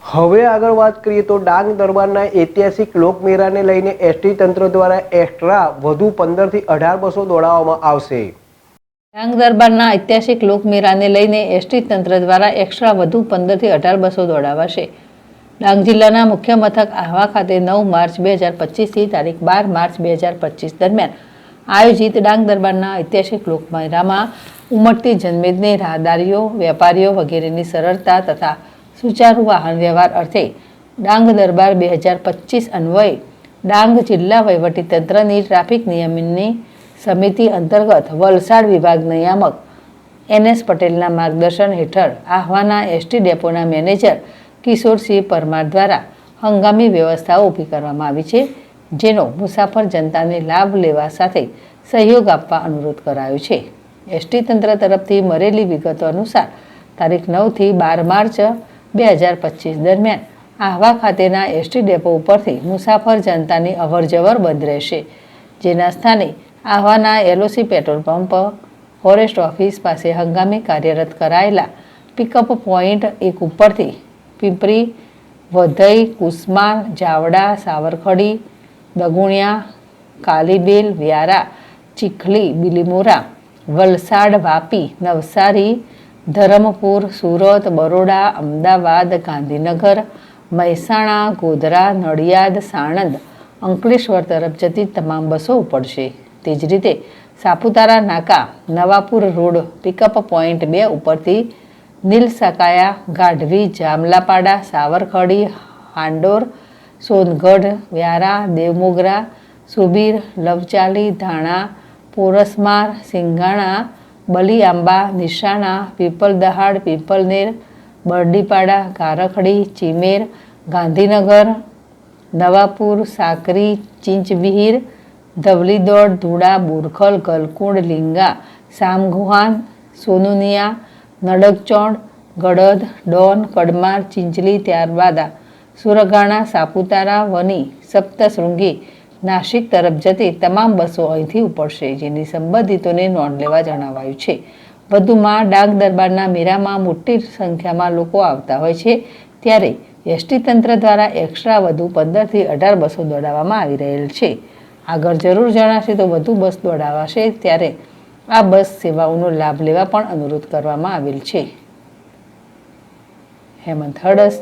હવે આગળ વાત કરીએ તો ડાંગ દરબારના ઐતિહાસિક લોકમેળાને લઈને એસટી તંત્ર દ્વારા એક્સ્ટ્રા વધુ 15 થી 18 બસો દોડાવવામાં આવશે। ડાંગ દરબારના ઐતિહાસિક લોકમેળાને લઈને એસટી તંત્ર દ્વારા એક્સ્ટ્રા વધુ 15 થી 18 બસો દોડાવાશે। ડાંગ જિલ્લાના મુખ્ય મથક આહવા ખાતે 9 માર્ચ 2025 થી તારીખ 12 માર્ચ 2025 દરમિયાન આયોજિત ડાંગ દરબારના ઐતિહાસિક લોકમેળામાં ઉમટતી જનમેદની રાહદારીઓ, વેપારીઓ વગેરેની સરળતા તથા સુચારુ વાહન વ્યવહાર અર્થે ડાંગ દરબાર 2025 અન્વયે ડાંગ જિલ્લા વહીવટીતંત્રની ટ્રાફિક નિયમનની સમિતિ અંતર્ગત વલસાડ વિભાગ નિયામક NS પટેલના માર્ગદર્શન હેઠળ આહવાના એસટી ડેપોના મેનેજર કિશોરસિંહ પરમાર દ્વારા હંગામી વ્યવસ્થાઓ ઊભી કરવામાં આવી છે, જેનો મુસાફર જનતાને લાભ લેવા સાથે સહયોગ આપવા અનુરોધ કરાયો છે। એસટી તંત્ર તરફથી મળેલી વિગતો અનુસાર તારીખ 9 થી 12 માર્ચ 2025 દરમિયાન આહવા ખાતેના એસટી ડેપો ઉપરથી મુસાફર જનતાની અવરજવર બંધ રહેશે, જેના સ્થાને આહવાના LOC petrol pump, forest office પાસે હંગામી કાર્યરત કરાયેલા પિકઅપ પોઈન્ટ 1 ઉપરથી પીપરી, વધઈ, કુસમાર, જાવડા, સાવરખડી, દગુણિયા, કાલીબેલ, વ્યારા, ચીખલી, બિલીમોરા, વલસાડ, વાપી, નવસારી, ધરમપુર, સુરત, બરોડા, અમદાવાદ, ગાંધીનગર, મહેસાણા, ગોધરા, નડિયાદ, સાણંદ, અંકલેશ્વર તરફ જતી તમામ બસો ઉપડશે। તે જ રીતે સાપુતારા નાકા, નવાપુર રોડ પિકઅપ પોઈન્ટ 2 ઉપરથી નીલસકાયા, ગાઢવી, જામલાપાડા, સાવરખડી, હાંડોર, સોનગઢ, વ્યારા, દેવમોગરા, સુબીર, લવચાલી, ધાણા, પોરસમાર, સિંગાણા, બલીઆંબા, નિશાણા, પીપલદહાડ, પીપલનેર, બરડીપાડા, ગારખડી, ચીમેર, ગાંધીનગર, નવાપુર, સાકરી, ચિંચવિહીર, ધવલીદોડ, ધુડા, બોરખલ, ગલકુંડ, લીંગા, સામગુહાન, સોનુનિયા, નડગચોડ, ગડદ, ડોન, કડમાર, ચિંચલી, ત્યારબાદ સુરગાણા, સાપુતારા, વની, સપ્તશૃંગી, નાસિક તરફ જતી તમામ બસો અહીંથી ઉપડશે, જેની સંબંધિતોને નોંધ લેવા જણાવાયું છે। વધુમાં ડાંગ દરબારના મેળામાં મોટી સંખ્યામાં લોકો આવતા હોય છે, ત્યારે એસટી તંત્ર દ્વારા એક્સ્ટ્રા વધુ 15 થી 18 બસો દોડાવવામાં આવી રહેલ છે। આગળ જરૂર જણાશે તો વધુ બસ દોડાવાશે, ત્યારે આ બસ સેવાઓનો લાભ લેવા પણ અનુરોધ કરવામાં આવેલ છે। હેમંત હડસ,